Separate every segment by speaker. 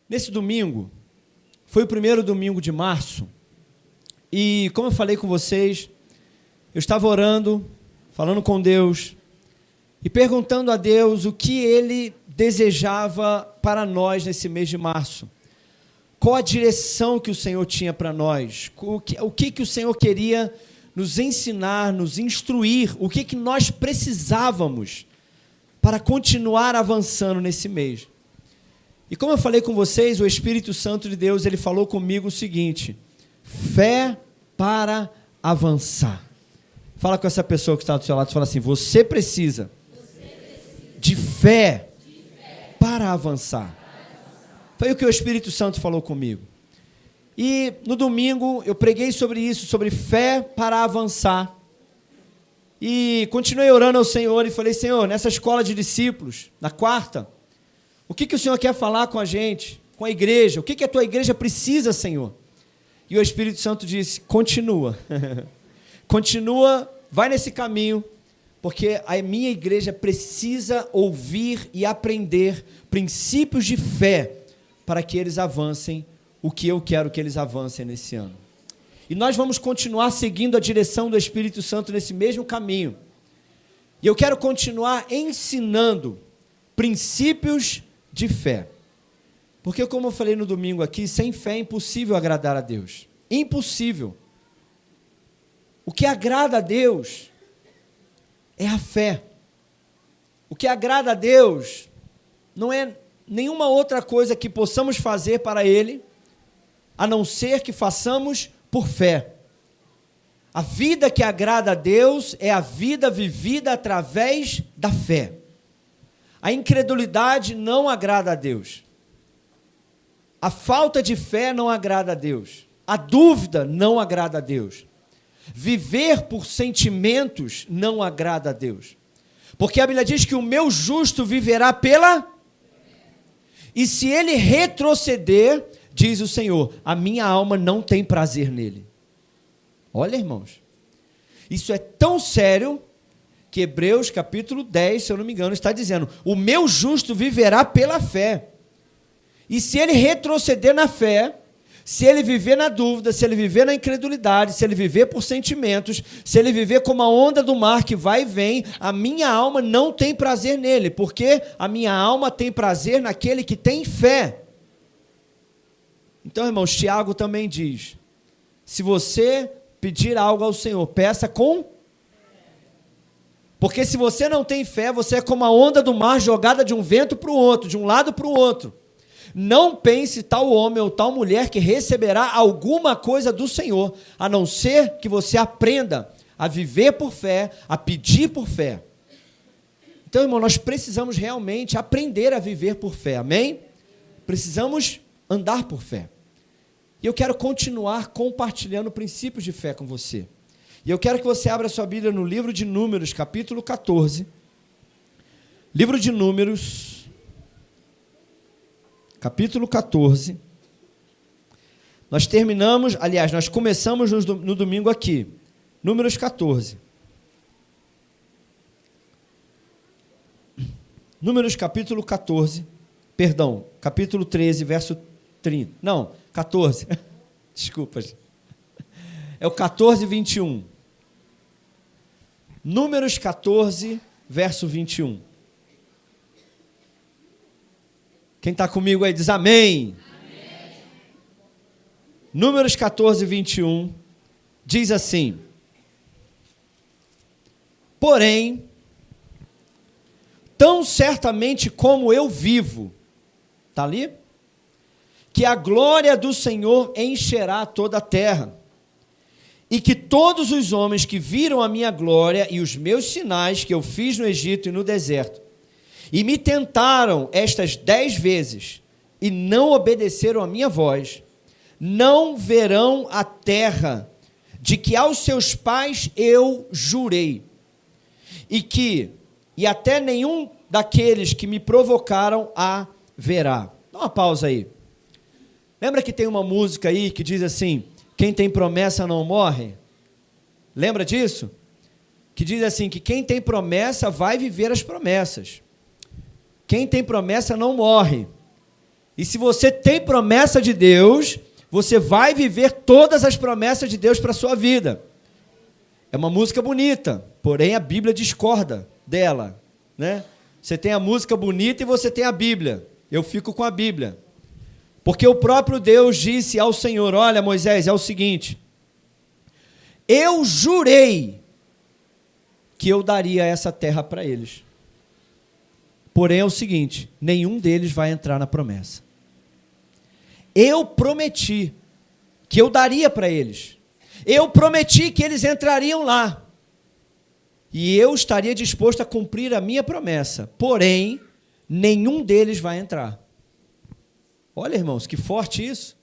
Speaker 1: Nesse domingo, foi o primeiro domingo de março, e como eu falei com vocês, eu estava orando, falando com Deus, e perguntando a Deus o que Ele desejava para nós nesse mês de março. Qual a direção que o Senhor tinha para nós? O que o Senhor queria nos ensinar, nos instruir? O que nós precisávamos para continuar avançando nesse mês? E como eu falei com vocês, o Espírito Santo de Deus, ele falou comigo o seguinte: fé para avançar. Fala com essa pessoa que está do seu lado e fala assim: você precisa de fé para avançar. Foi o que o Espírito Santo falou comigo. E no domingo eu preguei sobre isso, sobre fé para avançar. E continuei orando ao Senhor e falei: Senhor, nessa escola de discípulos, na quarta, o que o Senhor quer falar com a gente, com a igreja? O que a tua igreja precisa, Senhor? E o Espírito Santo disse: continua. Continua, vai nesse caminho, porque a minha igreja precisa ouvir e aprender princípios de fé para que eles avancem o que eu quero que eles avancem nesse ano. E nós vamos continuar seguindo a direção do Espírito Santo nesse mesmo caminho. E eu quero continuar ensinando princípios de fé. Porque, como eu falei no domingo aqui, sem fé é impossível agradar a Deus. Impossível. O que agrada a Deus é a fé. O que agrada a Deus não é nenhuma outra coisa que possamos fazer para Ele, a não ser que façamos por fé. A vida que agrada a Deus é a vida vivida através da fé. A incredulidade não agrada a Deus. A falta de fé não agrada a Deus. A dúvida não agrada a Deus. Viver por sentimentos não agrada a Deus. Porque a Bíblia diz que o meu justo viverá pela... E se ele retroceder, diz o Senhor, a minha alma não tem prazer nele. Olha, irmãos, isso é tão sério que Hebreus capítulo 10, se eu não me engano, está dizendo: o meu justo viverá pela fé. E se ele retroceder na fé, se ele viver na dúvida, se ele viver na incredulidade, se ele viver por sentimentos, se ele viver como a onda do mar que vai e vem, a minha alma não tem prazer nele, porque a minha alma tem prazer naquele que tem fé. Então, irmãos, Tiago também diz: se você pedir algo ao Senhor, peça com... Porque se você não tem fé, você é como a onda do mar jogada de um vento para o outro, de um lado para o outro. Não pense tal homem ou tal mulher que receberá alguma coisa do Senhor, a não ser que você aprenda a viver por fé, a pedir por fé. Então, irmão, nós precisamos realmente aprender a viver por fé, amém? Precisamos andar por fé. E eu quero continuar compartilhando princípios de fé com você. E eu quero que você abra sua Bíblia no livro de Números, capítulo 14. Livro de Números... capítulo 14, nós terminamos, aliás, nós começamos no domingo aqui, Números 14. Números capítulo 14, perdão, capítulo 13, verso 30, não, 14, desculpa, é o 14, 21. Números 14, verso 21. Quem está comigo aí diz amém. Amém. Números 14, 21, diz assim: porém, tão certamente como eu vivo, está ali? Que a glória do Senhor encherá toda a terra, e que todos os homens que viram a minha glória e os meus sinais que eu fiz no Egito e no deserto, e me tentaram estas 10 vezes, e não obedeceram a minha voz, não verão a terra de que aos seus pais eu jurei, e até nenhum daqueles que me provocaram a verá. Dá uma pausa aí. Lembra que tem uma música aí que diz assim: quem tem promessa não morre? Lembra disso? Que diz assim, que quem tem promessa vai viver as promessas. Quem tem promessa não morre. E se você tem promessa de Deus, você vai viver todas as promessas de Deus para a sua vida. É uma música bonita, porém a Bíblia discorda dela, né? Você tem a música bonita e você tem a Bíblia. Eu fico com a Bíblia. Porque o próprio Deus disse ao Senhor: olha, Moisés, é o seguinte, eu jurei que eu daria essa terra para eles. Porém é o seguinte, nenhum deles vai entrar na promessa. Eu prometi que eu daria para eles. Eu prometi que eles entrariam lá. E eu estaria disposto a cumprir a minha promessa. Porém, nenhum deles vai entrar. Olha, irmãos, que forte isso.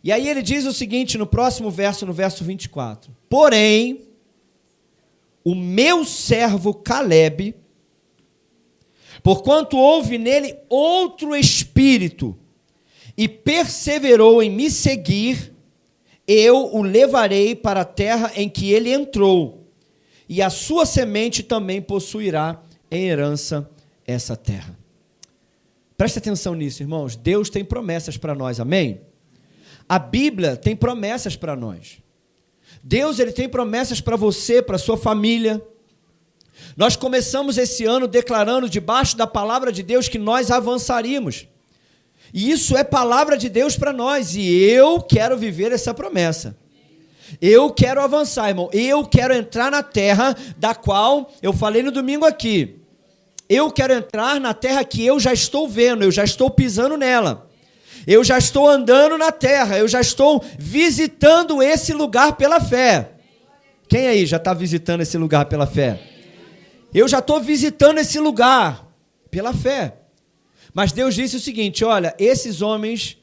Speaker 1: E aí ele diz o seguinte no próximo verso, no verso 24. Porém, o meu servo Calebe, porquanto houve nele outro espírito, e perseverou em me seguir, eu o levarei para a terra em que ele entrou, e a sua semente também possuirá em herança essa terra. Preste atenção nisso, irmãos. Deus tem promessas para nós, amém? A Bíblia tem promessas para nós. Deus, ele tem promessas para você, para a sua família. Nós começamos esse ano declarando debaixo da palavra de Deus que nós avançaríamos. E isso é palavra de Deus para nós, e eu quero viver essa promessa. Eu quero avançar, irmão. Eu quero entrar na terra da qual eu falei no domingo aqui. Eu quero entrar na terra que eu já estou vendo, eu já estou pisando nela. Eu já estou andando na terra, eu já estou visitando esse lugar pela fé. Quem aí já está visitando esse lugar pela fé? Eu já estou visitando esse lugar pela fé. Mas Deus disse o seguinte, olha, esses homens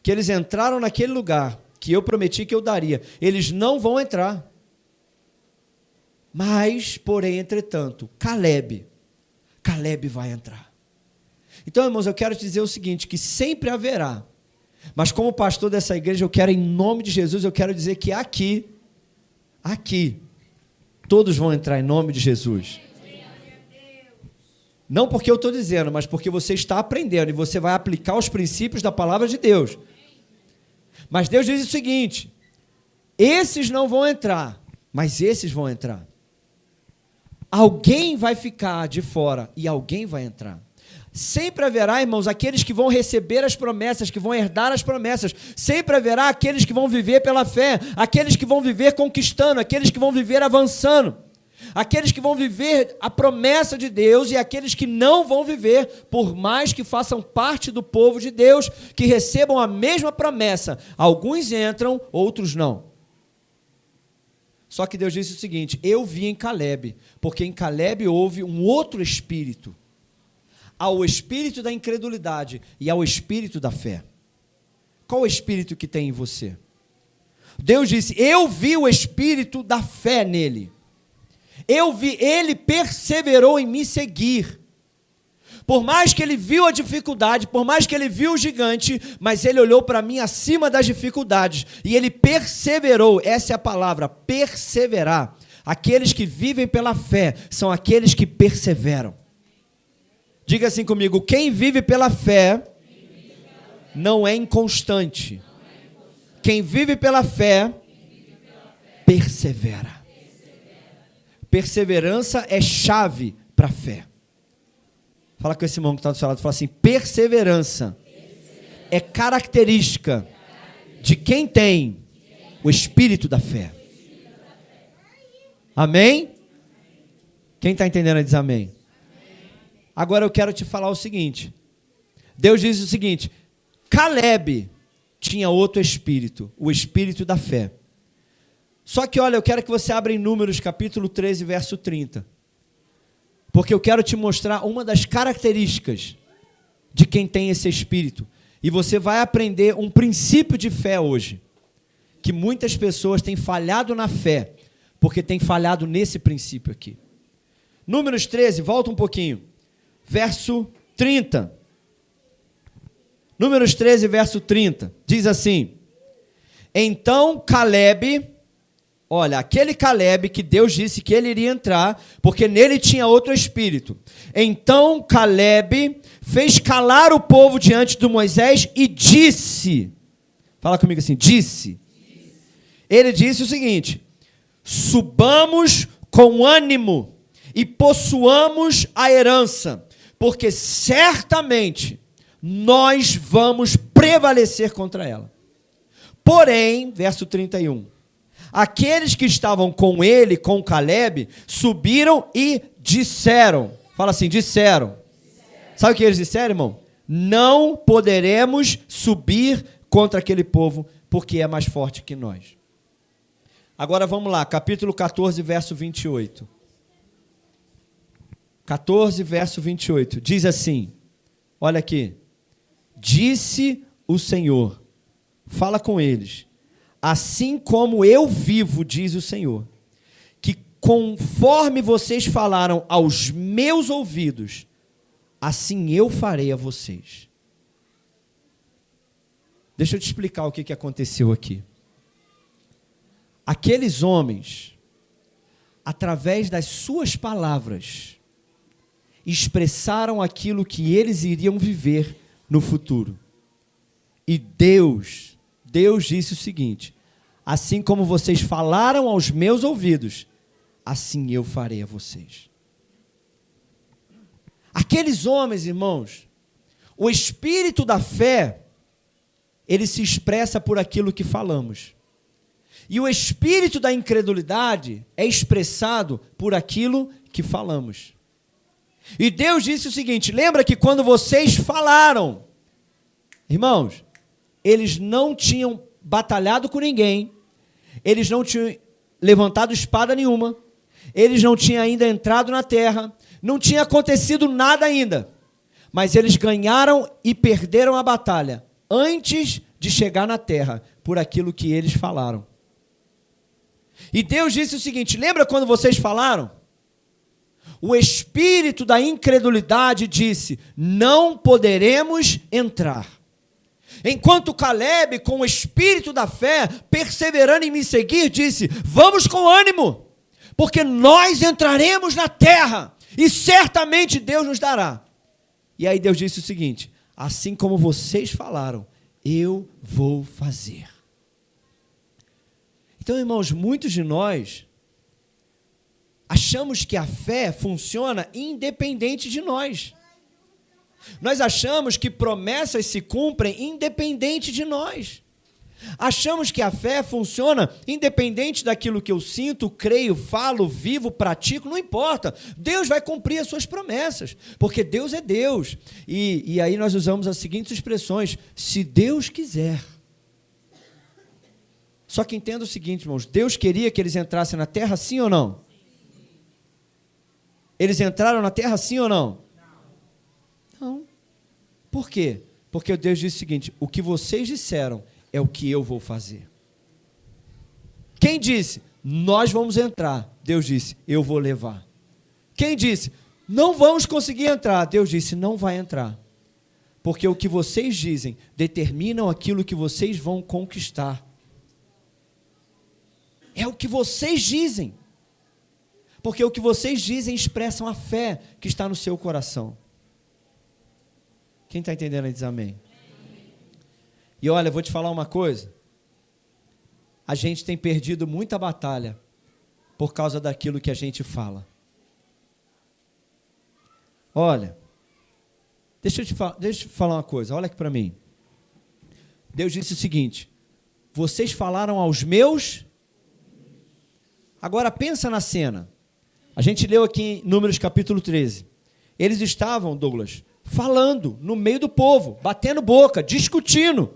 Speaker 1: que eles entraram naquele lugar, que eu prometi que eu daria, eles não vão entrar. Mas, porém, entretanto, Calebe vai entrar. Então, irmãos, eu quero te dizer o seguinte, que sempre haverá, mas como pastor dessa igreja, eu quero, em nome de Jesus, eu quero dizer que aqui, todos vão entrar em nome de Jesus. Não porque eu estou dizendo, mas porque você está aprendendo e você vai aplicar os princípios da palavra de Deus. Mas Deus diz o seguinte, esses não vão entrar, mas esses vão entrar. Alguém vai ficar de fora e alguém vai entrar. Sempre haverá, irmãos, aqueles que vão receber as promessas, que vão herdar as promessas. Sempre haverá aqueles que vão viver pela fé, aqueles que vão viver conquistando, aqueles que vão viver avançando. Aqueles que vão viver a promessa de Deus e aqueles que não vão viver, por mais que façam parte do povo de Deus, que recebam a mesma promessa. Alguns entram, outros não. Só que Deus disse o seguinte, eu vi em Calebe, porque em Calebe houve um outro espírito, ao espírito da incredulidade e ao espírito da fé. Qual o espírito que tem em você? Deus disse, eu vi o espírito da fé nele. Eu vi, ele perseverou em me seguir. Por mais que ele viu a dificuldade, por mais que ele viu o gigante, mas ele olhou para mim acima das dificuldades. E ele perseverou, essa é a palavra, perseverar. Aqueles que vivem pela fé são aqueles que perseveram. Diga assim comigo, quem vive pela fé não é inconstante. Quem vive pela fé persevera. Perseverança é chave para a fé. Fala com esse irmão que está do seu lado, fala assim, perseverança é característica de quem tem o espírito da fé. Amém? Quem está entendendo diz amém. Agora eu quero te falar o seguinte, Deus diz o seguinte, Calebe tinha outro espírito, o espírito da fé. Só que, olha, eu quero que você abra em Números, capítulo 13, verso 30. Porque eu quero te mostrar uma das características de quem tem esse espírito. E você vai aprender um princípio de fé hoje. Que muitas pessoas têm falhado na fé, porque têm falhado nesse princípio aqui. Números 13, volta um pouquinho. Verso 30. Números 13, verso 30. Diz assim, então Calebe... olha, aquele Caleb que Deus disse que ele iria entrar, porque nele tinha outro espírito. Então Caleb fez calar o povo diante de Moisés e disse, fala comigo assim, disse. Ele disse o seguinte: subamos com ânimo e possuamos a herança, porque certamente nós vamos prevalecer contra ela. Porém, verso 31, aqueles que estavam com ele, com Caleb, subiram e disseram, fala assim, disseram. Sabe o que eles disseram, irmão? Não poderemos subir contra aquele povo, porque é mais forte que nós. Agora vamos lá, capítulo 14, verso 28. 14, verso 28, diz assim, olha aqui, disse o Senhor, fala com eles, assim como eu vivo, diz o Senhor, que conforme vocês falaram aos meus ouvidos, assim eu farei a vocês. Deixa eu te explicar o que aconteceu aqui. Aqueles homens, através das suas palavras, expressaram aquilo que eles iriam viver no futuro. E Deus disse o seguinte: assim como vocês falaram aos meus ouvidos, assim eu farei a vocês. Aqueles homens, irmãos, o espírito da fé, ele se expressa por aquilo que falamos. E o espírito da incredulidade é expressado por aquilo que falamos. E Deus disse o seguinte, lembra que quando vocês falaram, irmãos, eles não tinham batalhado com ninguém, eles não tinham levantado espada nenhuma, eles não tinham ainda entrado na terra, não tinha acontecido nada ainda, mas eles ganharam e perderam a batalha antes de chegar na terra, por aquilo que eles falaram. E Deus disse o seguinte, lembra quando vocês falaram? O espírito da incredulidade disse, não poderemos entrar. Enquanto Caleb, com o espírito da fé, perseverando em me seguir, disse, vamos com ânimo, porque nós entraremos na terra, e certamente Deus nos dará. E aí Deus disse o seguinte, assim como vocês falaram, eu vou fazer. Então, irmãos, muitos de nós achamos que a fé funciona independente de nós. Nós achamos que promessas se cumprem independente de nós. Achamos que a fé funciona independente daquilo que eu sinto, creio, falo, vivo, pratico, não importa. Deus vai cumprir as suas promessas, porque Deus é Deus. E aí nós usamos as seguintes expressões, se Deus quiser. Só que entenda o seguinte, irmãos, Deus queria que eles entrassem na terra, sim ou não? Eles entraram na terra, sim ou não? Não. Por quê? Porque Deus disse o seguinte, o que vocês disseram é o que eu vou fazer. Quem disse, nós vamos entrar? Deus disse, eu vou levar. Quem disse, não vamos conseguir entrar? Deus disse, não vai entrar. Porque o que vocês dizem determinam aquilo que vocês vão conquistar. É o que vocês dizem. Porque o que vocês dizem expressam a fé que está no seu coração. Quem está entendendo aí diz amém. E olha, eu vou te falar uma coisa. A gente tem perdido muita batalha por causa daquilo que a gente fala. Olha, deixa eu te falar uma coisa, olha aqui para mim. Deus disse o seguinte, vocês falaram aos meus... Agora pensa na cena. A gente leu aqui em Números capítulo 13. Eles estavam, Douglas, falando no meio do povo, batendo boca, discutindo.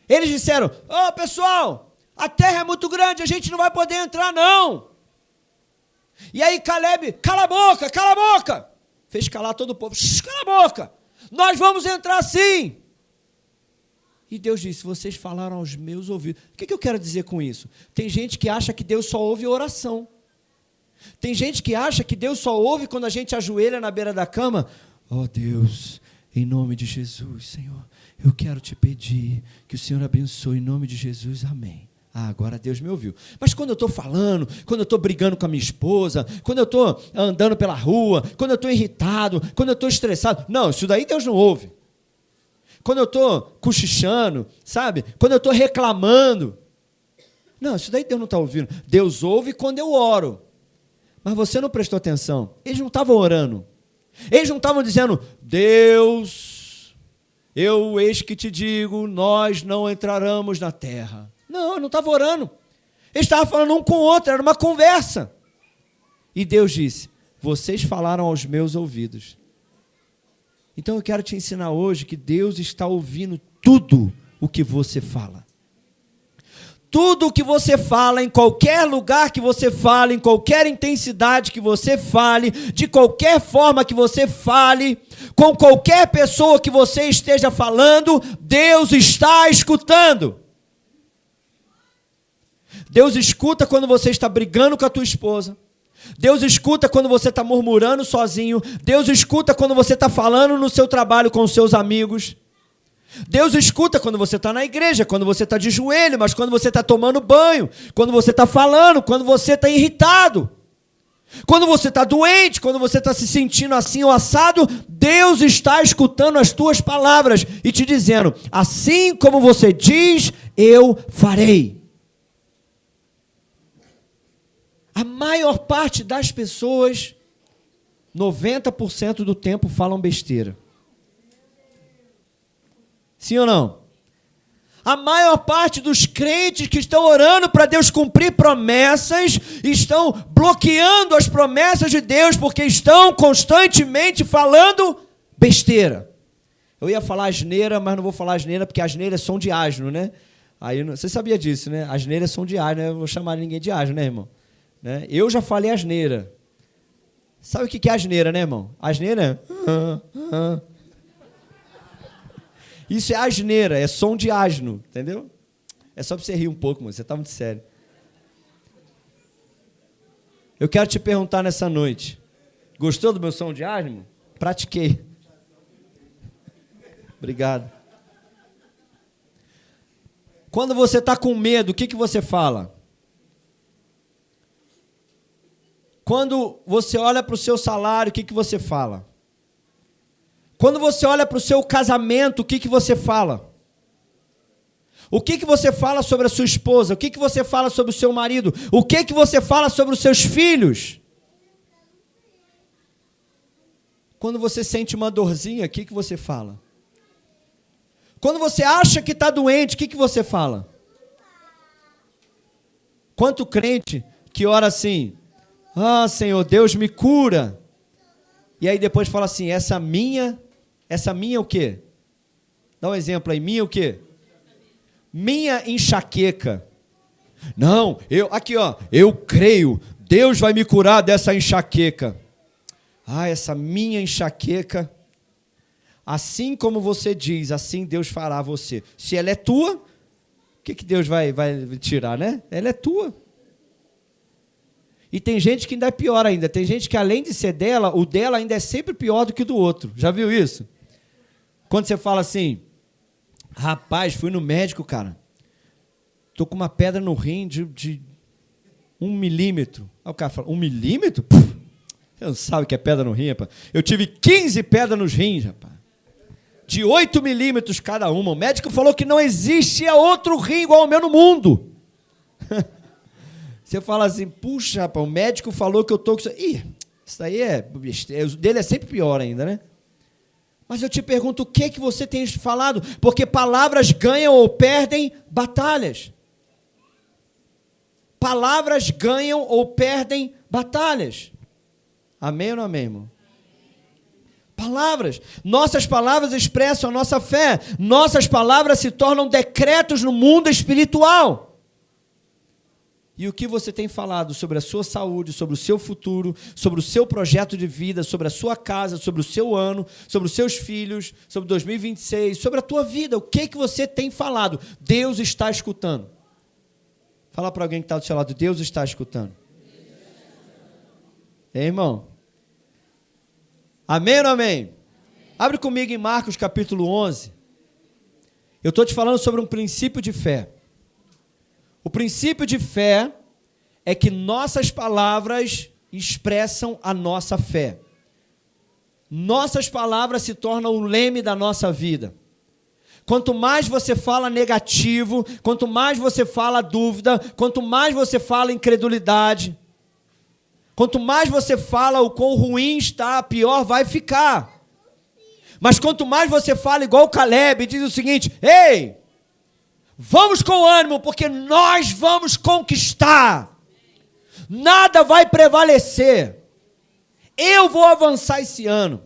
Speaker 1: Eles disseram, pessoal, a terra é muito grande, a gente não vai poder entrar não. E aí Caleb, cala a boca. Fez calar todo o povo, cala a boca, nós vamos entrar sim. E Deus disse, vocês falaram aos meus ouvidos. O que eu quero dizer com isso? Tem gente que acha que Deus só ouve oração. Tem gente que acha que Deus só ouve quando a gente ajoelha na beira da cama. Oh Deus, em nome de Jesus, Senhor, eu quero te pedir que o Senhor abençoe, em nome de Jesus, amém. Ah, agora Deus me ouviu. Mas quando eu estou falando, quando eu estou brigando com a minha esposa, quando eu estou andando pela rua, quando eu estou irritado, quando eu estou estressado, não, isso daí Deus não ouve. Quando eu estou cochichando, sabe? Quando eu estou reclamando, não, isso daí Deus não está ouvindo. Deus ouve quando eu oro. Mas você não prestou atenção. Eles não estavam orando. Eles não estavam dizendo, Deus, eu eis que te digo, nós não entraremos na terra. Não, não estava orando. Eles estavam falando um com o outro, era uma conversa. E Deus disse, vocês falaram aos meus ouvidos. Então eu quero te ensinar hoje que Deus está ouvindo tudo o que você fala. Tudo o que você fala, em qualquer lugar que você fale, em qualquer intensidade que você fale, de qualquer forma que você fale, com qualquer pessoa que você esteja falando, Deus está escutando. Deus escuta quando você está brigando com a tua esposa. Deus escuta quando você está murmurando sozinho. Deus escuta quando você está falando no seu trabalho com os seus amigos. Deus escuta quando você está na igreja, quando você está de joelho, mas quando você está tomando banho, quando você está falando, quando você está irritado, quando você está doente, quando você está se sentindo assim ou assado, Deus está escutando as tuas palavras e te dizendo, assim como você diz, eu farei. A maior parte das pessoas, 90% do tempo, falam besteira. Sim ou não? A maior parte dos crentes que estão orando para Deus cumprir promessas, estão bloqueando as promessas de Deus, porque estão constantemente falando besteira. Eu ia falar asneira, mas não vou falar asneira, porque asneira é som de asno, né? Aí, você sabia disso, né? Asneira é som de asno, né? Eu não vou chamar ninguém de asno, né, irmão? Né? Eu já falei asneira. Sabe o que é asneira, né, irmão? Asneira é... Isso é asneira, é som de asno, entendeu? É só para você rir um pouco, mano, você está muito sério. Eu quero te perguntar nessa noite, gostou do meu som de asno? Pratiquei. Obrigado. Quando você está com medo, o que você fala? Quando você olha para o seu salário, o que você fala? Quando você olha para o seu casamento, o que você fala? O que você fala sobre a sua esposa? O que você fala sobre o seu marido? O que você fala sobre os seus filhos? Quando você sente uma dorzinha, o que você fala? Quando você acha que está doente, o que você fala? Quanto crente que ora assim, ah, Senhor, Deus me cura. E aí depois fala assim, essa minha o quê? Dá um exemplo aí, minha o quê? Minha enxaqueca. Não, eu creio, Deus vai me curar dessa enxaqueca. Ah, essa minha enxaqueca, assim como você diz, assim Deus fará você. Se ela é tua, o que Deus vai tirar, né? Ela é tua. E tem gente que ainda é pior ainda. Tem gente que, além de ser dela, o dela ainda é sempre pior do que o do outro. Já viu isso? Quando você fala assim, rapaz, fui no médico, cara. Tô com uma pedra no rim de 1 milímetro. Aí o cara fala, 1 milímetro? Puf, você não sabe o que é pedra no rim, rapaz. Eu tive 15 pedras nos rins, rapaz. De 8 milímetros cada uma. O médico falou que não existia outro rim igual ao meu no mundo. Você fala assim, puxa, rapaz, o médico falou que eu estou com isso. Ih, isso aí o dele é sempre pior ainda, né? Mas eu te pergunto, o que você tem falado? Porque palavras ganham ou perdem batalhas. Palavras ganham ou perdem batalhas. Amém ou não amém, irmão? Palavras. Nossas palavras expressam a nossa fé. Nossas palavras se tornam decretos no mundo espiritual. E o que você tem falado sobre a sua saúde, sobre o seu futuro, sobre o seu projeto de vida, sobre a sua casa, sobre o seu ano, sobre os seus filhos, sobre 2026, sobre a tua vida, o que você tem falado? Deus está escutando. Fala para alguém que está do seu lado, Deus está escutando. Ei, irmão? Amém ou não amém? Abre comigo em Marcos capítulo 11. Eu estou te falando sobre um princípio de fé. O princípio de fé é que nossas palavras expressam a nossa fé. Nossas palavras se tornam o leme da nossa vida. Quanto mais você fala negativo, quanto mais você fala dúvida, quanto mais você fala incredulidade, quanto mais você fala o quão ruim está, pior vai ficar. Mas quanto mais você fala igual o Caleb, e diz o seguinte: ei, vamos com ânimo, porque nós vamos conquistar. Nada vai prevalecer. Eu vou avançar esse ano.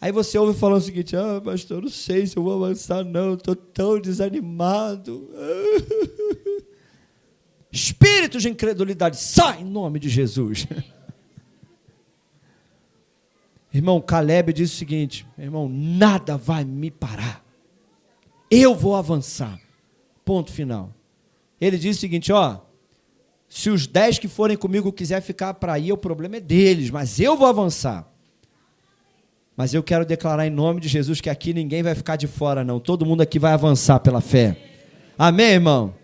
Speaker 1: Aí você ouve falando o seguinte: pastor, eu não sei se eu vou avançar não, estou tão desanimado. Espírito de incredulidade, sai em nome de Jesus. Irmão, Caleb disse o seguinte: irmão, nada vai me parar. Eu vou avançar. Ponto final. Ele disse o seguinte: se os 10 que forem comigo quiser ficar para ir, o problema é deles, mas eu vou avançar. Mas eu quero declarar em nome de Jesus que aqui ninguém vai ficar de fora, não. Todo mundo aqui vai avançar pela fé. Amém, irmão?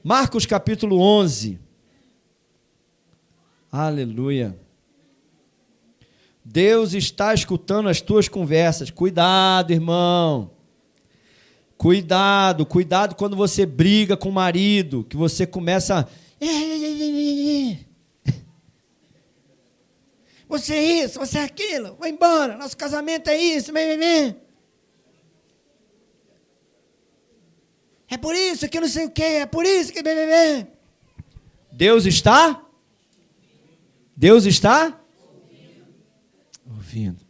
Speaker 1: Marcos capítulo 11. Aleluia. Deus está escutando as tuas conversas. Cuidado, irmão. Cuidado quando você briga com o marido, que você começa... Você é isso, você é aquilo, vai embora, nosso casamento é isso, é por isso que eu não sei o que, é por isso que... Deus está? Deus está? Ouvindo.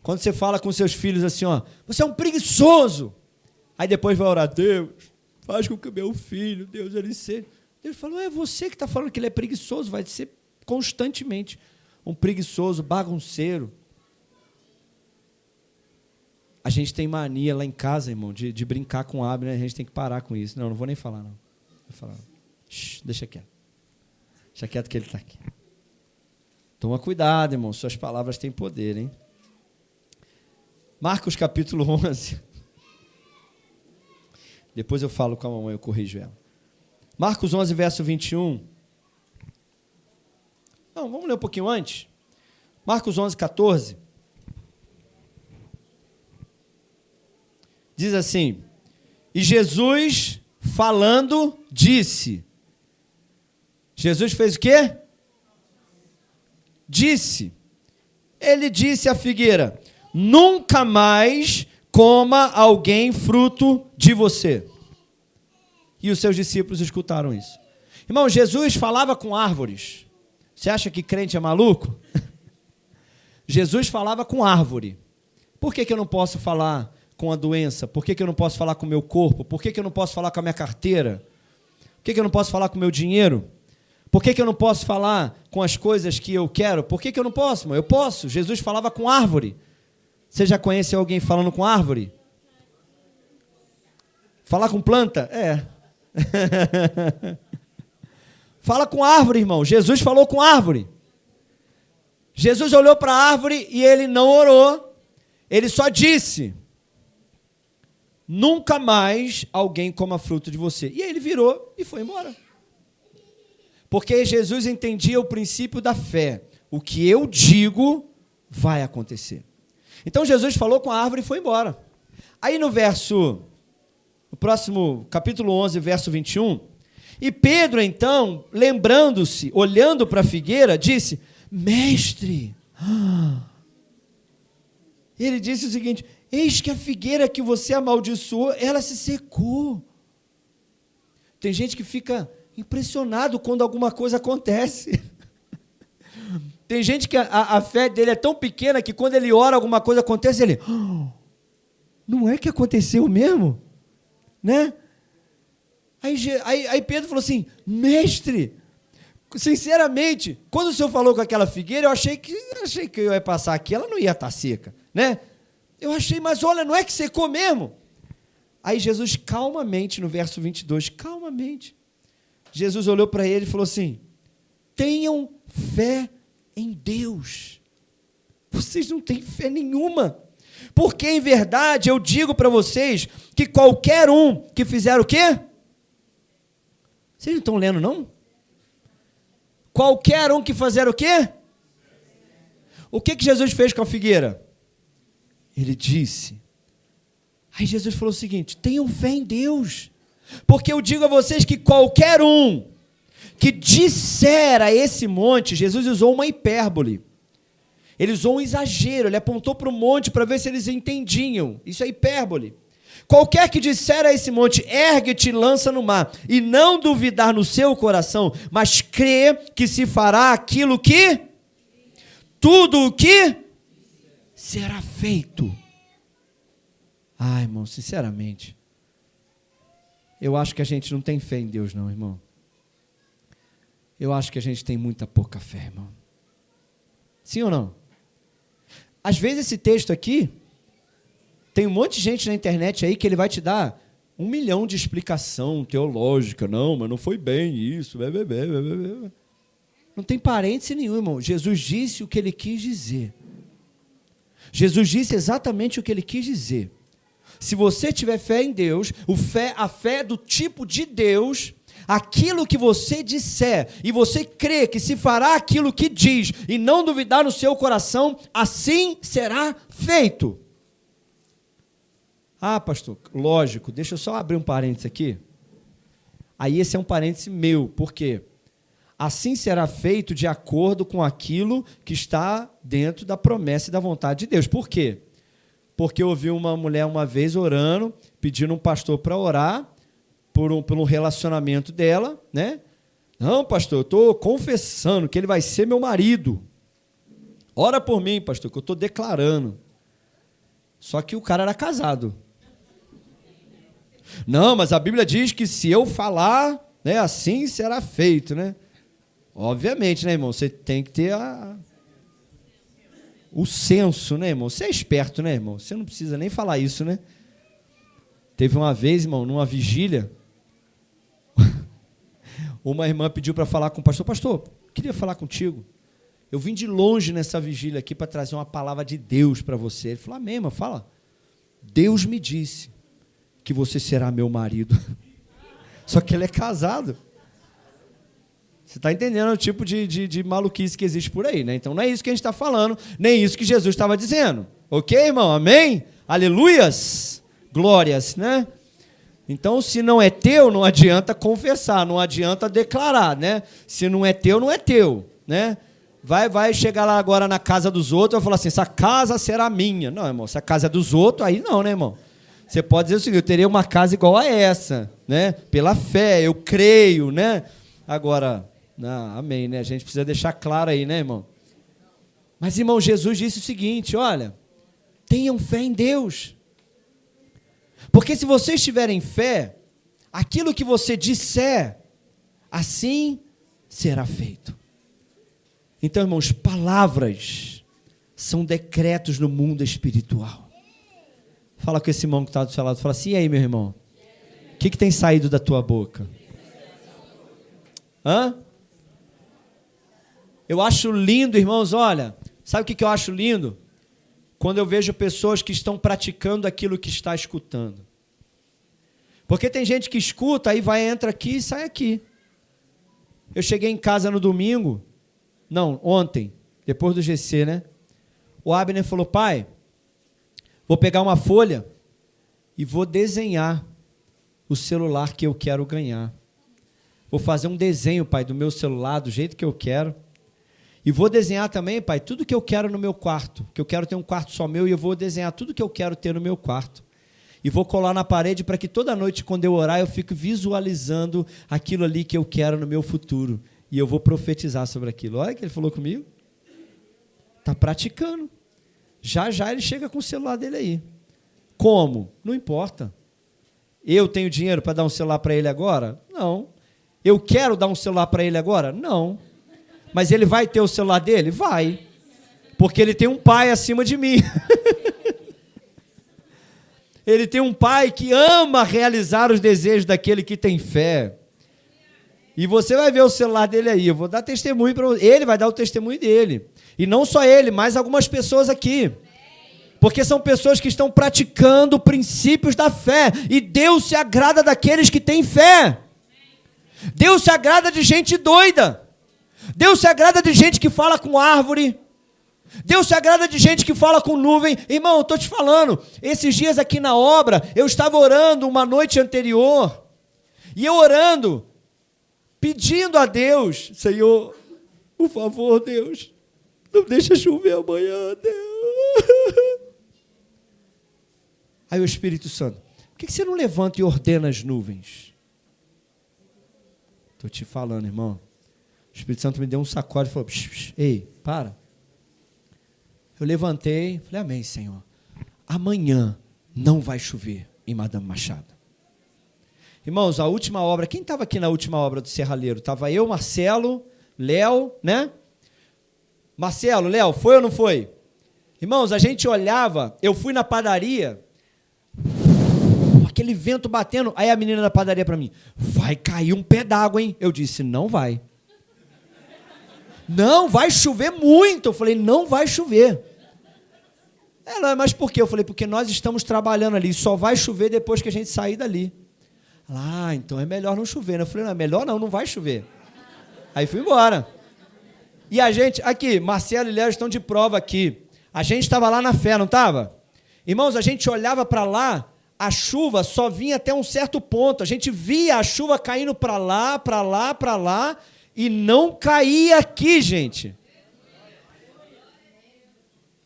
Speaker 1: Quando você fala com seus filhos assim, você é um preguiçoso, aí depois vai orar: Deus, faz com que o meu filho, Deus, ele seja... Deus falou: é você que está falando que ele é preguiçoso, vai ser constantemente um preguiçoso, bagunceiro. A gente tem mania lá em casa, irmão, de brincar com o Abner, a gente tem que parar com isso. Não vou nem falar, não. Vou falar. Deixa quieto. Deixa quieto que ele está aqui. Toma cuidado, irmão, suas palavras têm poder, hein? Marcos capítulo 11. Depois eu falo com a mamãe, eu corrijo ela. Marcos 11, verso 21. Não, vamos ler um pouquinho antes. Marcos 11, 14. Diz assim: e Jesus, falando, disse. Jesus fez o quê? Disse. Ele disse à figueira: nunca mais coma alguém fruto de você. E os seus discípulos escutaram isso. Irmão, Jesus falava com árvores. Você acha que crente é maluco? Jesus falava com árvore. Por que eu não posso falar com a doença? Por que eu não posso falar com o meu corpo? Por que eu não posso falar com a minha carteira? Por que eu não posso falar com o meu dinheiro? Por que eu não posso falar com as coisas que eu quero? Por que eu não posso, irmão? Eu posso. Jesus falava com árvore. Você já conhece alguém falando com árvore? Falar com planta? É. Fala com árvore, irmão. Jesus falou com árvore. Jesus olhou para a árvore e ele não orou. Ele só disse: nunca mais alguém coma fruto de você. E aí ele virou e foi embora. Porque Jesus entendia o princípio da fé. O que eu digo vai acontecer. Então Jesus falou com a árvore e foi embora. Aí no próximo capítulo 11, verso 21, e Pedro então, lembrando-se, olhando para a figueira, disse: mestre, ele disse o seguinte: eis que a figueira que você amaldiçoou, ela se secou. Tem gente que fica impressionado quando alguma coisa acontece. Tem gente que a fé dele é tão pequena que quando ele ora, alguma coisa acontece, ele... não é que aconteceu mesmo? Né? Aí Pedro falou assim: mestre, sinceramente, quando o senhor falou com aquela figueira, eu achei que eu ia passar aqui, ela não ia estar seca, né? Eu achei, mas olha, não é que secou mesmo? Aí Jesus calmamente, no verso 22, calmamente, Jesus olhou para ele e falou assim: tenham fé em Deus. Vocês não têm fé nenhuma. Porque, em verdade, eu digo para vocês que qualquer um que fizer o quê? Vocês não estão lendo, não? Qualquer um que fizer o quê? O que Jesus fez com a figueira? Ele disse. Aí Jesus falou o seguinte: tenham fé em Deus, porque eu digo a vocês que qualquer um que disser a esse monte, Jesus usou uma hipérbole, ele usou um exagero, ele apontou para o monte para ver se eles entendiam, isso é hipérbole. Qualquer que disser a esse monte, ergue-te e lança no mar, e não duvidar no seu coração, mas crê que se fará aquilo que, tudo o que será feito. Ai, irmão, sinceramente, eu acho que a gente não tem fé em Deus, não, irmão. Eu acho que a gente tem muita pouca fé, irmão. Sim ou não? Às vezes esse texto aqui, tem um monte de gente na internet aí que ele vai te dar 1 milhão de explicação teológica. Não, mas não foi bem isso. Não tem parêntese nenhum, irmão. Jesus disse o que ele quis dizer. Jesus disse exatamente o que ele quis dizer. Se você tiver fé em Deus, a fé do tipo de Deus, aquilo que você disser, e você crê que se fará aquilo que diz, e não duvidar no seu coração, assim será feito. Ah, pastor, lógico, deixa eu só abrir um parênteses aqui. Aí esse é um parêntese meu, por quê? Assim será feito de acordo com aquilo que está dentro da promessa e da vontade de Deus. Por quê? Porque eu ouvi uma mulher uma vez orando, pedindo um pastor para orar por um relacionamento dela, né? Não, pastor, eu estou confessando que ele vai ser meu marido. Ora por mim, pastor, que eu estou declarando. Só que o cara era casado. Não, mas a Bíblia diz que se eu falar, né, assim será feito, né? Obviamente, né, irmão? Você tem que ter o senso, né, irmão? Você é esperto, né, irmão? Você não precisa nem falar isso, né? Teve uma vez, irmão, numa vigília, uma irmã pediu para falar com o pastor. Pastor, queria falar contigo. Eu vim de longe nessa vigília aqui para trazer uma palavra de Deus para você. Ele falou, amém, irmã, fala. Deus me disse que você será meu marido. Só que ele é casado. Você está entendendo o tipo de maluquice que existe por aí, né? Então não é isso que a gente está falando, nem isso que Jesus estava dizendo. Ok, irmão? Amém? Aleluias? Glórias, né? Então, se não é teu, não adianta confessar, não adianta declarar, né? Se não é teu, não é teu, né? Vai chegar lá agora na casa dos outros e vai falar assim, essa casa será minha. Não, irmão, se a casa é dos outros, aí não, né, irmão? Você pode dizer o seguinte, eu teria uma casa igual a essa, né? Pela fé, eu creio, né? Agora, não, amém, né? A gente precisa deixar claro aí, né, irmão? Mas, irmão, Jesus disse o seguinte, olha, tenham fé em Deus. Porque se vocês tiverem fé, aquilo que você disser, assim será feito. Então, irmãos, palavras são decretos no mundo espiritual. Fala com esse irmão que está do seu lado, fala assim, e aí, meu irmão? O que tem saído da tua boca? Hã? Eu acho lindo, irmãos, olha, sabe o que eu acho lindo? Quando eu vejo pessoas que estão praticando aquilo que está escutando. Porque tem gente que escuta, aí entra aqui e sai aqui. Eu cheguei em casa no domingo, ontem, depois do GC, né? O Abner falou, pai, vou pegar uma folha e vou desenhar o celular que eu quero ganhar. Vou fazer um desenho, pai, do meu celular, do jeito que eu quero. E vou desenhar também, pai, tudo que eu quero no meu quarto, que eu quero ter um quarto só meu, e eu vou desenhar tudo que eu quero ter no meu quarto. E vou colar na parede para que toda noite, quando eu orar, eu fique visualizando aquilo ali que eu quero no meu futuro. E eu vou profetizar sobre aquilo. Olha o que ele falou comigo. Está praticando. Já ele chega com o celular dele aí. Como? Não importa. Eu tenho dinheiro para dar um celular para ele agora? Não. Eu quero dar um celular para ele agora? Não. Mas ele vai ter o celular dele? Vai. Porque ele tem um pai acima de mim. Ele tem um pai que ama realizar os desejos daquele que tem fé. E você vai ver o celular dele aí. Eu vou dar testemunho para você. Ele vai dar o testemunho dele. E não só ele, mas algumas pessoas aqui. Porque são pessoas que estão praticando princípios da fé. E Deus se agrada daqueles que têm fé. Deus se agrada de gente doida. Deus se agrada de gente que fala com árvore. Deus se agrada de gente que fala com nuvem. Irmão, eu estou te falando, esses dias aqui na obra, eu estava orando uma noite anterior, e eu orando, pedindo a Deus, Senhor, por favor, Deus, não deixa chover amanhã, Deus. Aí o Espírito Santo, por que você não levanta e ordena as nuvens? Estou te falando, irmão. O Espírito Santo me deu um sacode e falou, psh, psh, ei, para. Eu levantei, falei, amém, Senhor. Amanhã não vai chover em Madame Machado. Irmãos, a última obra, quem estava aqui na última obra do Serralheiro? Estava eu, Marcelo, Léo, né? Marcelo, Léo, foi ou não foi? Irmãos, a gente olhava, eu fui na padaria, aquele vento batendo, aí a menina da padaria para mim, vai cair um pé d'água, hein? Eu disse, não vai. Não, vai chover muito. Eu falei, não vai chover. Ela, mas por quê? Eu falei, porque nós estamos trabalhando ali, só vai chover depois que a gente sair dali. Ela, então é melhor não chover. Eu falei, não, é melhor não, não vai chover. Aí fui embora. E a gente, aqui, Marcelo e Léo estão de prova aqui. A gente estava lá na fé, não estava? Irmãos, a gente olhava para lá, a chuva só vinha até um certo ponto. A gente via a chuva caindo para lá, para lá, para lá, e não caía aqui, gente.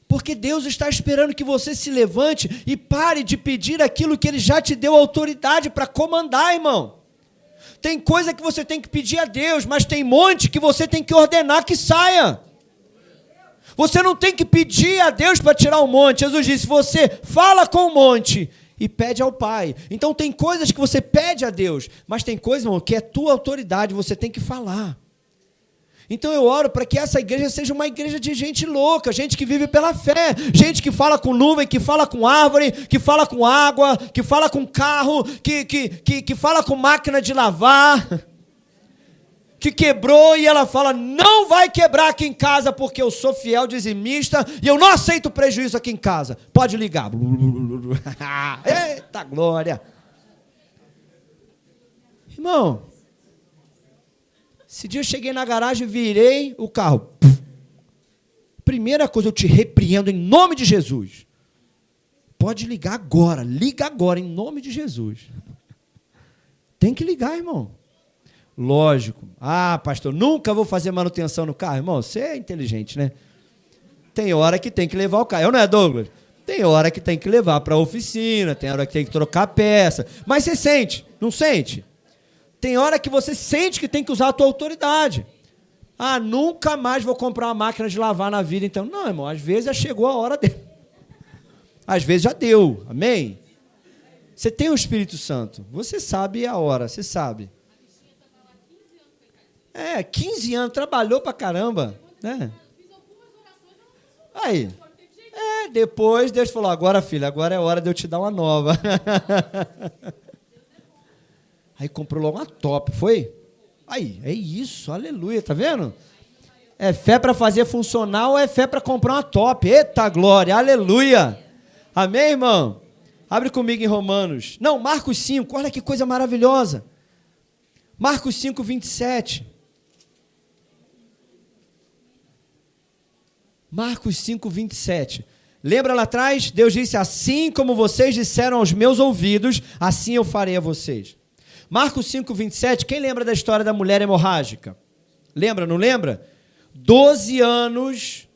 Speaker 1: Porque Deus está esperando que você se levante e pare de pedir aquilo que Ele já te deu autoridade para comandar, irmão. Tem coisa que você tem que pedir a Deus, mas tem monte que você tem que ordenar que saia. Você não tem que pedir a Deus para tirar o monte. Jesus disse, você fala com o monte e pede ao Pai. Então tem coisas que você pede a Deus, mas tem coisas, irmão, que é tua autoridade, você tem que falar. Então eu oro para que essa igreja seja uma igreja de gente louca, gente que vive pela fé, gente que fala com nuvem, que fala com árvore, que fala com água, que fala com carro, que fala com máquina de lavar, que quebrou e ela fala, não vai quebrar aqui em casa porque eu sou fiel dizimista e eu não aceito prejuízo aqui em casa. Pode ligar. Eita glória. Irmão, esse dia eu cheguei na garagem, virei o carro. Primeira coisa, eu te repreendo em nome de Jesus. Pode ligar agora, liga agora em nome de Jesus. Tem que ligar, irmão. Lógico. Ah, pastor, nunca vou fazer manutenção no carro. Irmão, você é inteligente, né? Tem hora que tem que levar o carro. Eu não é, Douglas? Tem hora que tem que levar para a oficina, tem hora que tem que trocar a peça. Mas você sente, não sente? Tem hora que você sente que tem que usar a tua autoridade. Ah, nunca mais vou comprar uma máquina de lavar na vida. Então, não, irmão, às vezes já chegou a hora dele. Às vezes já deu, amém? Você tem o Espírito Santo, você sabe a hora, você sabe. 15 anos, trabalhou pra caramba, né? Aí, depois Deus falou, agora filha, agora é hora de eu te dar uma nova. Aí comprou logo uma top, foi? Aí, é isso, aleluia, tá vendo? É fé para fazer funcionar ou é fé para comprar uma top? Eita glória, aleluia. Amém, irmão? Abre comigo em Romanos. Não, Marcos 5, olha que coisa maravilhosa. Marcos 5, 27. Marcos 5, 27. Lembra lá atrás? Deus disse, assim como vocês disseram aos meus ouvidos, assim eu farei a vocês. Marcos 5, 27, quem lembra da história da mulher hemorrágica? Lembra, não lembra? 12 anos,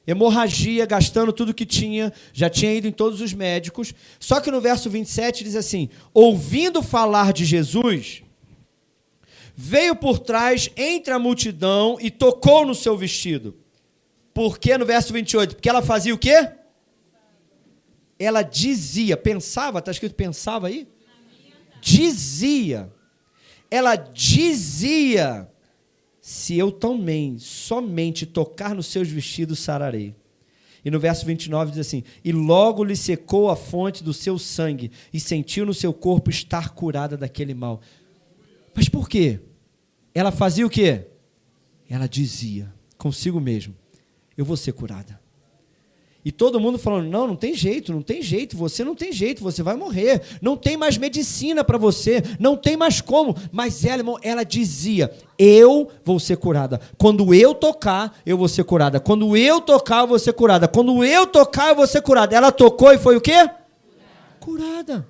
Speaker 1: hemorragia, gastando tudo que tinha, já tinha ido em todos os médicos. Só que no verso 27 diz assim, ouvindo falar de Jesus, veio por trás entre a multidão e tocou no seu vestido. Por que no verso 28? Porque ela fazia o quê? Ela dizia, pensava, está escrito pensava aí? Dizia, ela dizia, se eu também somente tocar nos seus vestidos, sararei. E no verso 29 diz assim, e logo lhe secou a fonte do seu sangue, e sentiu no seu corpo estar curada daquele mal. Mas por quê? Ela fazia o quê? Ela dizia, consigo mesmo, eu vou ser curada. E todo mundo falando, não tem jeito, você não tem jeito, você vai morrer, não tem mais medicina para você, não tem mais como. Mas ela, irmão, ela dizia, eu vou ser curada. Quando eu tocar, eu vou ser curada. Quando eu tocar, eu vou ser curada. Quando eu tocar, eu vou ser curada. Ela tocou e foi o quê? Curada.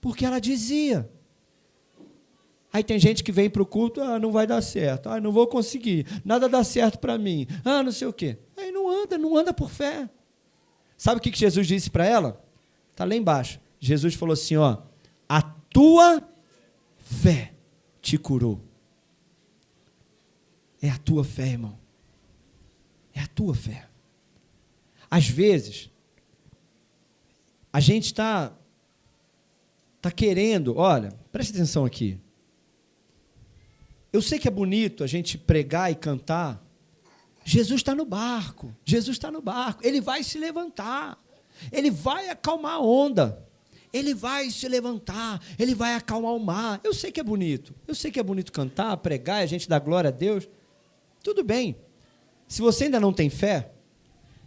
Speaker 1: Porque ela dizia. Aí tem gente que vem para o culto, não vai dar certo, não vou conseguir, nada dá certo para mim, não sei o quê. Aí não anda por fé. Sabe o que Jesus disse para ela? Está lá embaixo. Jesus falou assim, a tua fé te curou. É a tua fé, irmão. É a tua fé. Às vezes, a gente está querendo, olha, preste atenção aqui. Eu sei que é bonito a gente pregar e cantar. Jesus está no barco. Jesus está no barco. Ele vai se levantar. Ele vai acalmar a onda. Ele vai se levantar. Ele vai acalmar o mar. Eu sei que é bonito. Eu sei que é bonito cantar, pregar, e a gente dá glória a Deus. Tudo bem. Se você ainda não tem fé,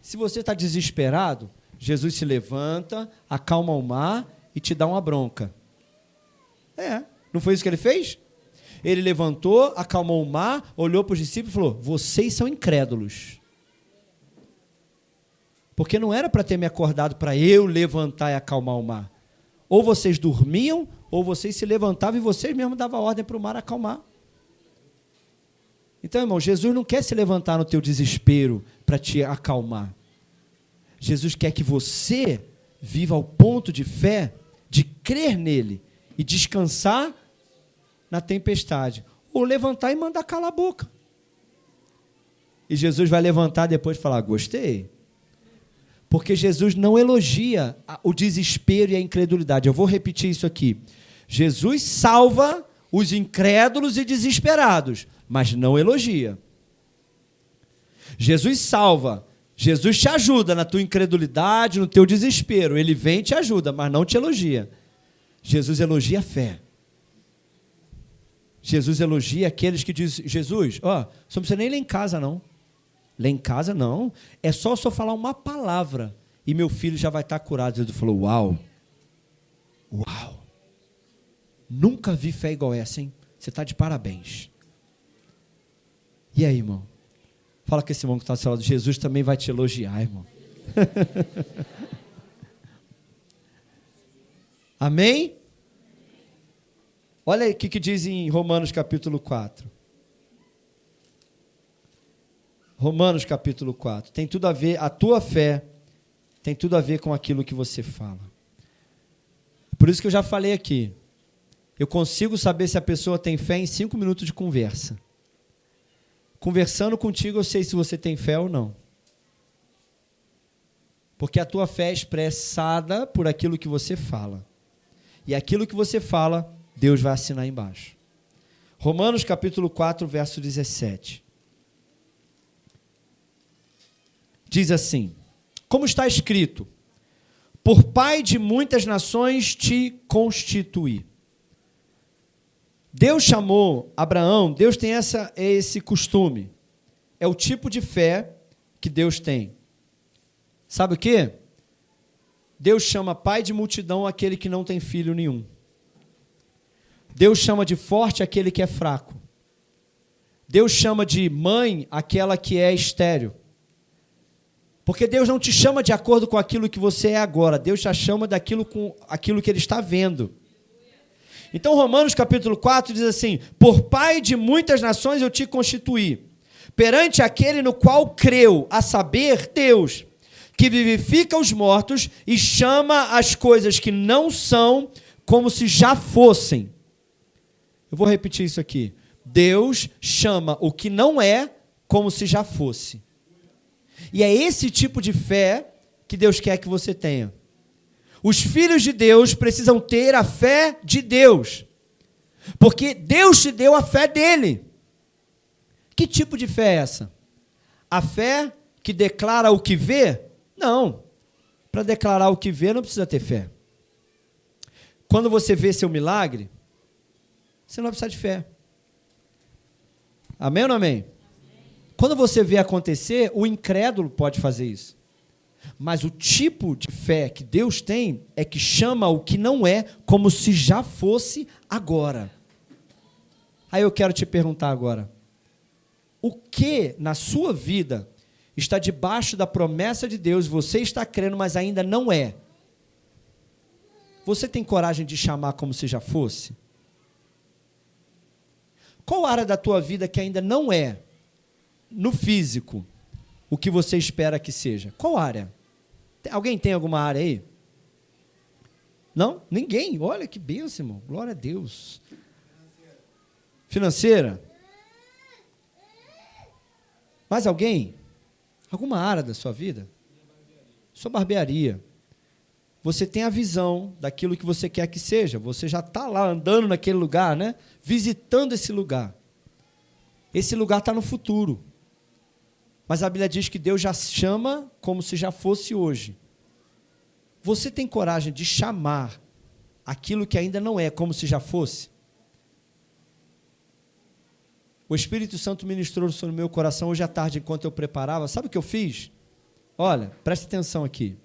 Speaker 1: se você está desesperado, Jesus se levanta, acalma o mar e te dá uma bronca. Não foi isso que ele fez? Ele levantou, acalmou o mar, olhou para os discípulos e falou, vocês são incrédulos. Porque não era para ter me acordado para eu levantar e acalmar o mar. Ou vocês dormiam, ou vocês se levantavam e vocês mesmos davam ordem para o mar acalmar. Então, irmão, Jesus não quer se levantar no teu desespero para te acalmar. Jesus quer que você viva ao ponto de fé, de crer nele e descansar na tempestade, ou levantar e mandar calar a boca. E Jesus vai levantar depois e falar, gostei. Porque Jesus não elogia o desespero e a incredulidade. Eu vou repetir isso aqui. Jesus salva os incrédulos e desesperados, mas não elogia. Jesus salva, Jesus te ajuda na tua incredulidade, no teu desespero. Ele vem e te ajuda, mas não te elogia. Jesus elogia a fé. Jesus elogia aqueles que dizem, Jesus, você não precisa nem ler em casa, não. Ler em casa, não. É só eu falar uma palavra e meu filho já vai estar curado. Jesus falou, uau. Nunca vi fé igual essa, hein? Você está de parabéns. E aí, irmão? Fala com esse irmão que está ao seu lado. Jesus também vai te elogiar, irmão. Amém? Olha aí o que diz em Romanos capítulo 4. Romanos capítulo 4. Tem tudo a ver, a tua fé tem tudo a ver com aquilo que você fala. Por isso que eu já falei aqui. Eu consigo saber se a pessoa tem fé em 5 minutos de conversa. Conversando contigo, eu sei se você tem fé ou não. Porque a tua fé é expressada por aquilo que você fala. E aquilo que você fala, Deus vai assinar embaixo. Romanos capítulo 4, verso 17. Diz assim, como está escrito, por pai de muitas nações te constituí. Deus chamou Abraão, Deus tem esse costume. É o tipo de fé que Deus tem. Sabe o quê? Deus chama pai de multidão aquele que não tem filho nenhum. Deus chama de forte aquele que é fraco. Deus chama de mãe aquela que é estéril. Porque Deus não te chama de acordo com aquilo que você é agora. Deus te chama daquilo com aquilo que Ele está vendo. Então, Romanos capítulo 4 diz assim, por pai de muitas nações eu te constituí, perante aquele no qual creu, a saber, Deus, que vivifica os mortos e chama as coisas que não são como se já fossem. Eu vou repetir isso aqui. Deus chama o que não é como se já fosse. E é esse tipo de fé que Deus quer que você tenha. Os filhos de Deus precisam ter a fé de Deus. Porque Deus te deu a fé dele. Que tipo de fé é essa? A fé que declara o que vê? Não. Para declarar o que vê não precisa ter fé. Quando você vê seu milagre, você não vai precisar de fé. Amém ou não amém? Quando você vê acontecer, o incrédulo pode fazer isso. Mas o tipo de fé que Deus tem é que chama o que não é como se já fosse agora. Aí eu quero te perguntar agora, o que na sua vida está debaixo da promessa de Deus, você está crendo, mas ainda não é? Você tem coragem de chamar como se já fosse? Qual área da tua vida que ainda não é, no físico, o que você espera que seja? Qual área? Alguém tem alguma área aí? Não? Ninguém? Olha que bênção, irmão. Glória a Deus. Financeira? Mais alguém? Alguma área da sua vida? Sua barbearia. Você tem a visão daquilo que você quer que seja. Você já está lá andando naquele lugar, né? Visitando esse lugar. Esse lugar está no futuro. Mas a Bíblia diz que Deus já chama como se já fosse hoje. Você tem coragem de chamar aquilo que ainda não é como se já fosse? O Espírito Santo ministrou sobre o meu coração hoje à tarde, enquanto eu preparava. Sabe o que eu fiz? Olha, preste atenção aqui.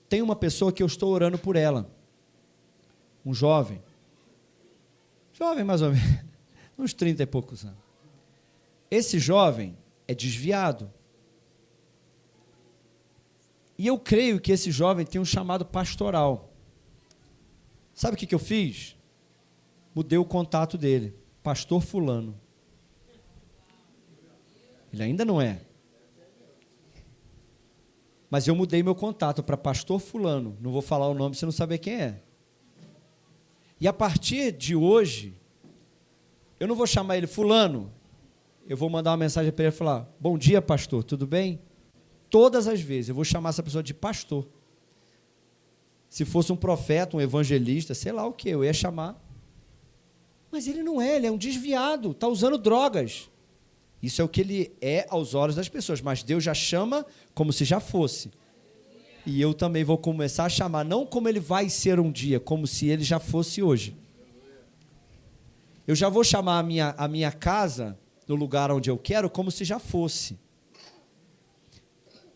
Speaker 1: Tem uma pessoa que eu estou orando por ela. Um jovem. Jovem mais ou menos. Uns 30 e poucos anos. Esse jovem é desviado. E eu creio que esse jovem tem um chamado pastoral. Sabe o que eu fiz? Mudei o contato dele. Pastor fulano. Ele ainda não é. Mas eu mudei meu contato para pastor fulano. Não vou falar o nome, você não saber quem é. E a partir de hoje, eu não vou chamar ele fulano. Eu vou mandar uma mensagem para ele e falar, bom dia, pastor, tudo bem? Todas as vezes, eu vou chamar essa pessoa de pastor. Se fosse um profeta, um evangelista, sei lá o que, eu ia chamar. Mas ele não é, ele é um desviado, está usando drogas. Isso é o que ele é aos olhos das pessoas, mas Deus já chama como se já fosse. E eu também vou começar a chamar, não como ele vai ser um dia, como se ele já fosse hoje. Eu já vou chamar a minha casa, no lugar onde eu quero, como se já fosse.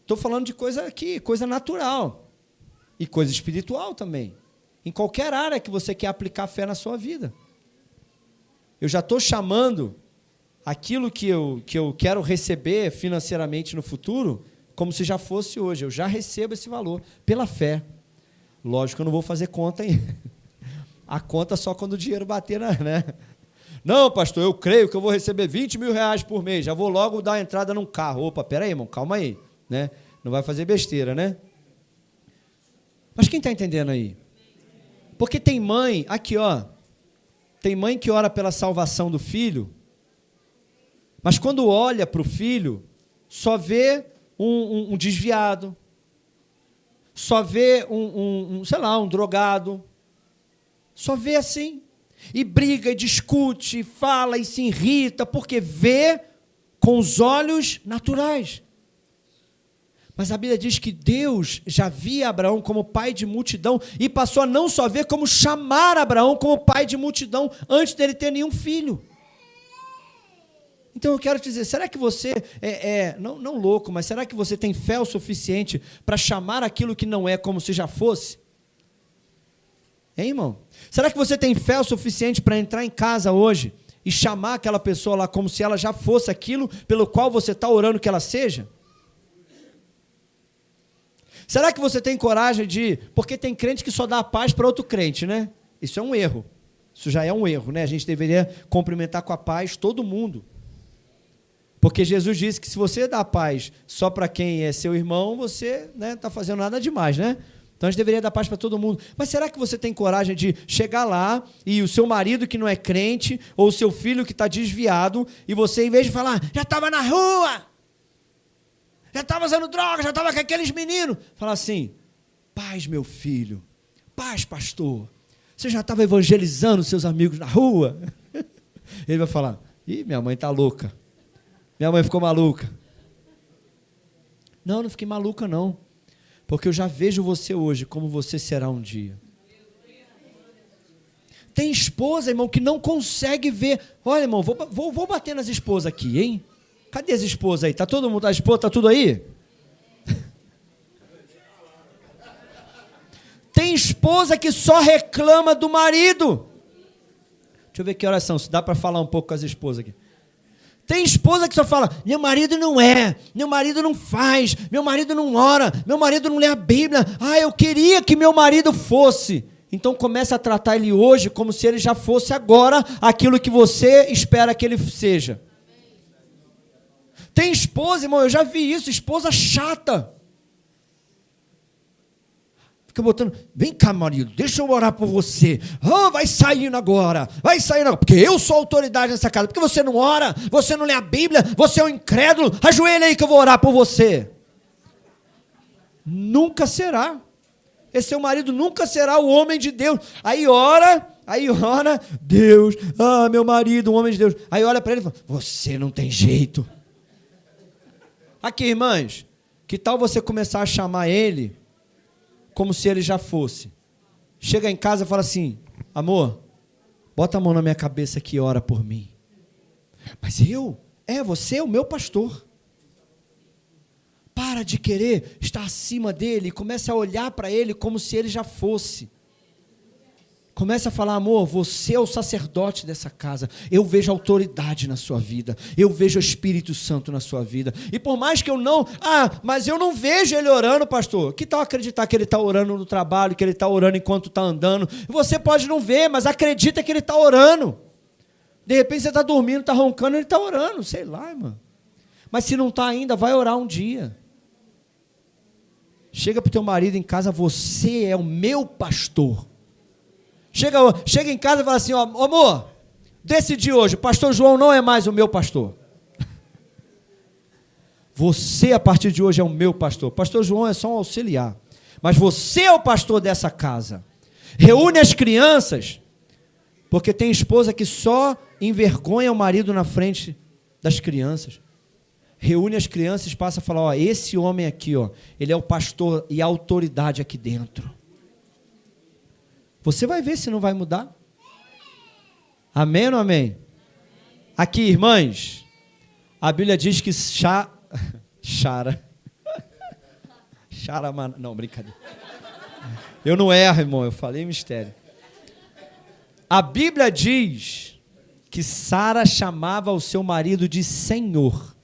Speaker 1: Estou falando de coisa aqui, coisa natural. E coisa espiritual também. Em qualquer área que você quer aplicar fé na sua vida. Eu já estou chamando aquilo que eu quero receber financeiramente no futuro, como se já fosse hoje. Eu já recebo esse valor pela fé. Lógico que eu não vou fazer conta ainda. A conta só quando o dinheiro bater, né? Não, pastor, eu creio que eu vou receber 20 mil reais por mês, já vou logo dar a entrada num carro. Opa, peraí, irmão, calma aí, né? Não vai fazer besteira, né? Mas quem está entendendo aí? Porque tem mãe, aqui ó, tem mãe que ora pela salvação do filho, mas quando olha para o filho, só vê um desviado, só vê sei lá, um drogado, só vê assim. E briga, e discute, e fala, e se irrita, porque vê com os olhos naturais. Mas a Bíblia diz que Deus já via Abraão como pai de multidão, e passou a não só ver, como chamar Abraão como pai de multidão, antes dele ter nenhum filho. Então eu quero te dizer, será que você não louco, mas será que você tem fé o suficiente para chamar aquilo que não é como se já fosse? Hein, irmão? Será que você tem fé o suficiente para entrar em casa hoje e chamar aquela pessoa lá como se ela já fosse aquilo pelo qual você está orando que ela seja? Será que você tem coragem de... Porque tem crente que só dá paz para outro crente, né? Isso é um erro. Isso já é um erro, né? A gente deveria cumprimentar com a paz todo mundo. Porque Jesus disse que se você dá paz só para quem é seu irmão, você não está fazendo nada demais, né? Então a gente deveria dar paz para todo mundo. Mas será que você tem coragem de chegar lá e o seu marido que não é crente, ou o seu filho que está desviado, e você, em vez de falar, já estava na rua, já estava usando droga, já estava com aqueles meninos, falar assim, paz, meu filho, paz, pastor, você já estava evangelizando seus amigos na rua? Ele vai falar, ih, minha mãe está louca, minha mãe ficou maluca. Não fiquei maluca não. Porque eu já vejo você hoje como você será um dia. Tem esposa, irmão, que não consegue ver. Olha, irmão, vou bater nas esposas aqui, hein? Cadê as esposas aí? Tá todo mundo, a esposa tá tudo aí? esposa que só reclama do marido. Deixa eu ver que oração, se dá para falar um pouco com as esposas aqui. Tem esposa que só fala, meu marido não meu marido não faz, meu marido não ora, meu marido não lê a Bíblia. Eu queria que meu marido fosse. Então comece a tratar ele hoje como se ele já fosse agora aquilo que você espera que ele seja. Tem esposa, irmão, eu já vi isso, esposa chata. Fica botando, vem cá, marido, deixa eu orar por você. Vai saindo agora, porque eu sou autoridade nessa casa. Porque você não ora, você não lê a Bíblia, você é um incrédulo, ajoelha aí que eu vou orar por você. Nunca será. Esse seu marido nunca será o homem de Deus. Aí ora, Deus, meu marido, um homem de Deus. Aí olha para ele e fala, você não tem jeito. Aqui, irmãs, que tal você começar a chamar ele como se ele já fosse? Chega em casa e fala assim, amor, bota a mão na minha cabeça aqui e ora por mim. Mas você é o meu pastor. Para de querer estar acima dele e comece a olhar para ele como se ele já fosse. Comece a falar, amor, você é o sacerdote dessa casa. Eu vejo autoridade na sua vida. Eu vejo o Espírito Santo na sua vida. E por mais que eu não... mas eu não vejo ele orando, pastor. Que tal acreditar que ele está orando no trabalho, que ele está orando enquanto está andando? Você pode não ver, mas acredita que ele está orando. De repente você está dormindo, está roncando, ele está orando. Sei lá, irmão. Mas se não está ainda, vai orar um dia. Chega para o teu marido em casa, você é o meu pastor. Chega em casa e fala assim, amor, decidi hoje, o pastor João não é mais o meu pastor. Você, a partir de hoje, é o meu pastor. Pastor João é só um auxiliar. Mas você é o pastor dessa casa. Reúne as crianças, porque tem esposa que só envergonha o marido na frente das crianças. Reúne as crianças e passa a falar, esse homem aqui, ele é o pastor e a autoridade aqui dentro. Você vai ver se não vai mudar. Amém ou não amém? Aqui, irmãs, a Bíblia diz que não, brincadeira. Eu não erro, irmão, eu falei mistério. A Bíblia diz que Sara chamava o seu marido de Senhor,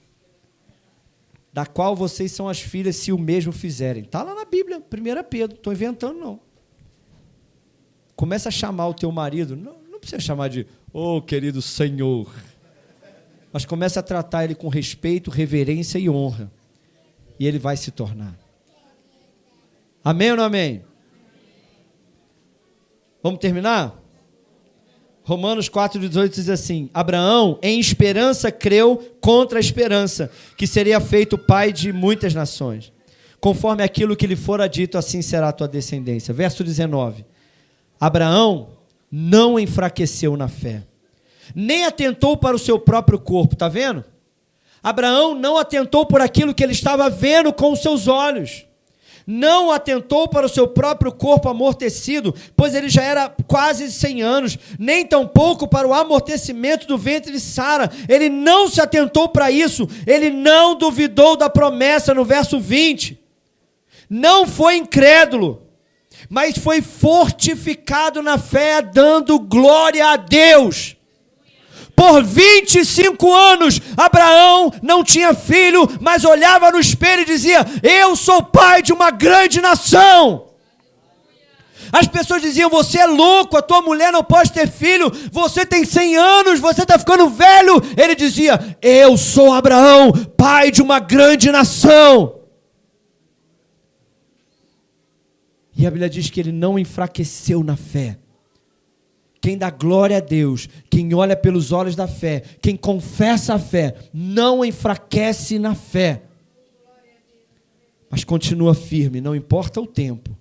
Speaker 1: da qual vocês são as filhas se o mesmo fizerem. Está lá na Bíblia, 1 Pedro, não estou inventando não. Começa a chamar o teu marido, não precisa chamar de, querido Senhor, mas começa a tratar ele com respeito, reverência e honra, e ele vai se tornar. Amém ou não amém? Vamos terminar? Romanos 4,18 diz assim, Abraão, em esperança, creu contra a esperança, que seria feito pai de muitas nações. Conforme aquilo que lhe fora dito, assim será a tua descendência. Verso 19. Abraão não enfraqueceu na fé, nem atentou para o seu próprio corpo. Está vendo? Abraão não atentou por aquilo que ele estava vendo com os seus olhos. Não atentou para o seu próprio corpo amortecido, pois ele já era quase 100 anos, nem tampouco para o amortecimento do ventre de Sara. Ele não se atentou para isso, ele não duvidou da promessa no verso 20. Não foi incrédulo, mas foi fortificado na fé, dando glória a Deus. Por 25 anos, Abraão não tinha filho, mas olhava no espelho e dizia, eu sou pai de uma grande nação. As pessoas diziam, você é louco, a tua mulher não pode ter filho, você tem 100 anos, você está ficando velho. Ele dizia, eu sou Abraão, pai de uma grande nação. E a Bíblia diz que ele não enfraqueceu na fé. Quem dá glória a Deus, quem olha pelos olhos da fé, quem confessa a fé, não enfraquece na fé, mas continua firme, não importa o tempo.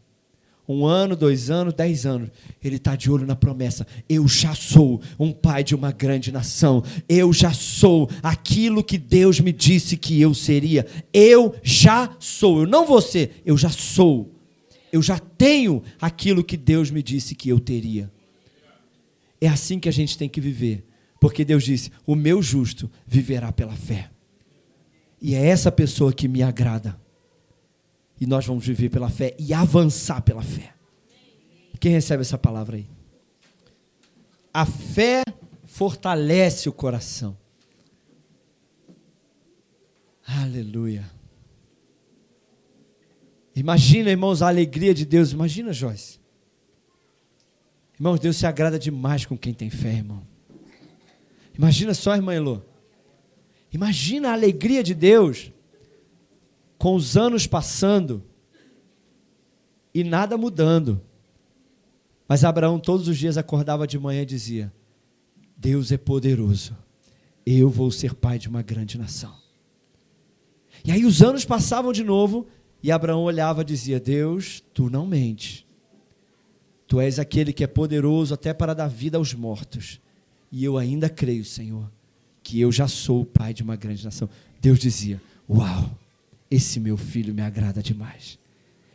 Speaker 1: 1 ano, 2 anos, 10 anos, ele está de olho na promessa. Eu já sou um pai de uma grande nação. Eu já sou aquilo que Deus me disse que eu seria. Eu já sou, eu não vou ser, eu já sou. Eu já tenho aquilo que Deus me disse que eu teria. É assim que a gente tem que viver, porque Deus disse, o meu justo viverá pela fé. E é essa pessoa que me agrada. E nós vamos viver pela fé e avançar pela fé. Quem recebe essa palavra aí? A fé fortalece o coração. Aleluia. Imagina, irmãos, a alegria de Deus. Imagina, Joyce. Irmãos, Deus se agrada demais com quem tem fé, irmão. Imagina só, irmã Elô. Imagina a alegria de Deus com os anos passando e nada mudando. Mas Abraão todos os dias acordava de manhã e dizia: Deus é poderoso, eu vou ser pai de uma grande nação. E aí os anos passavam de novo e Abraão olhava e dizia: Deus, tu não mentes. Tu és aquele que é poderoso até para dar vida aos mortos. E eu ainda creio, Senhor, que eu já sou o pai de uma grande nação. Deus dizia: uau, esse meu filho me agrada demais.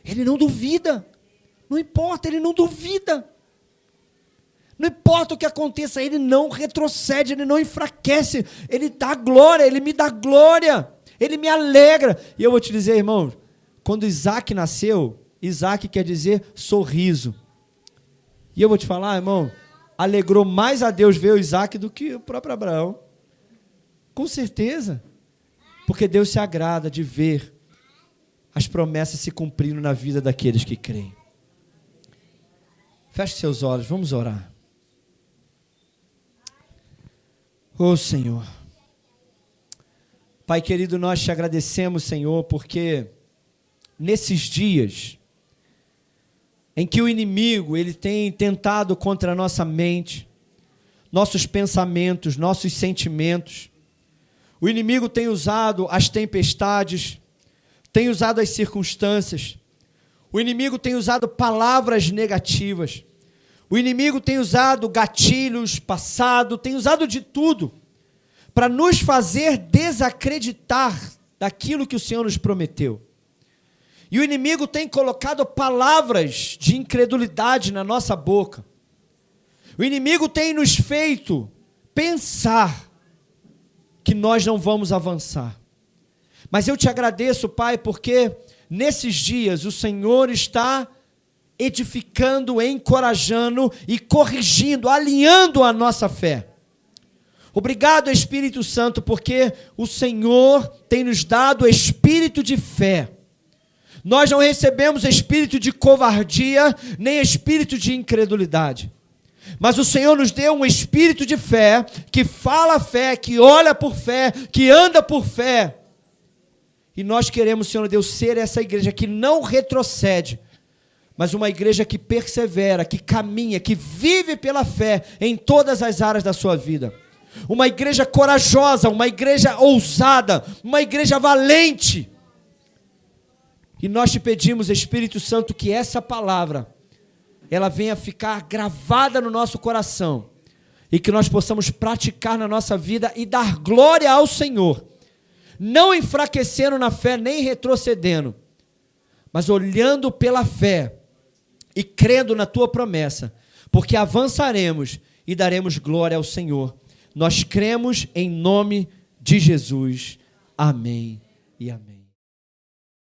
Speaker 1: Ele não duvida. Não importa, ele não duvida. Não importa o que aconteça, ele não retrocede, ele não enfraquece. Ele dá glória, ele me dá glória. Ele me alegra. E eu vou te dizer, irmão, quando Isaac nasceu, Isaac quer dizer sorriso. E eu vou te falar, irmão, alegrou mais a Deus ver o Isaac do que o próprio Abraão. Com certeza. Porque Deus se agrada de ver as promessas se cumprindo na vida daqueles que creem. Feche seus olhos, vamos orar. Oh, Senhor. Pai querido, nós te agradecemos, Senhor, porque nesses dias em que o inimigo ele tem tentado contra a nossa mente, nossos pensamentos, nossos sentimentos, o inimigo tem usado as tempestades, tem usado as circunstâncias, o inimigo tem usado palavras negativas, o inimigo tem usado gatilhos, passado, tem usado de tudo para nos fazer desacreditar daquilo que o Senhor nos prometeu. E o inimigo tem colocado palavras de incredulidade na nossa boca. O inimigo tem nos feito pensar que nós não vamos avançar. Mas eu te agradeço, Pai, porque nesses dias o Senhor está edificando, encorajando e corrigindo, alinhando a nossa fé. Obrigado, Espírito Santo, porque o Senhor tem nos dado espírito de fé. Nós não recebemos espírito de covardia, nem espírito de incredulidade. Mas o Senhor nos deu um espírito de fé, que fala fé, que olha por fé, que anda por fé. E nós queremos, Senhor Deus, ser essa igreja que não retrocede, mas uma igreja que persevera, que caminha, que vive pela fé em todas as áreas da sua vida. Uma igreja corajosa, uma igreja ousada, uma igreja valente. E nós te pedimos, Espírito Santo, que essa palavra, ela venha ficar gravada no nosso coração, e que nós possamos praticar na nossa vida e dar glória ao Senhor, não enfraquecendo na fé, nem retrocedendo, mas olhando pela fé e crendo na tua promessa, porque avançaremos e daremos glória ao Senhor. Nós cremos em nome de Jesus. Amém e amém.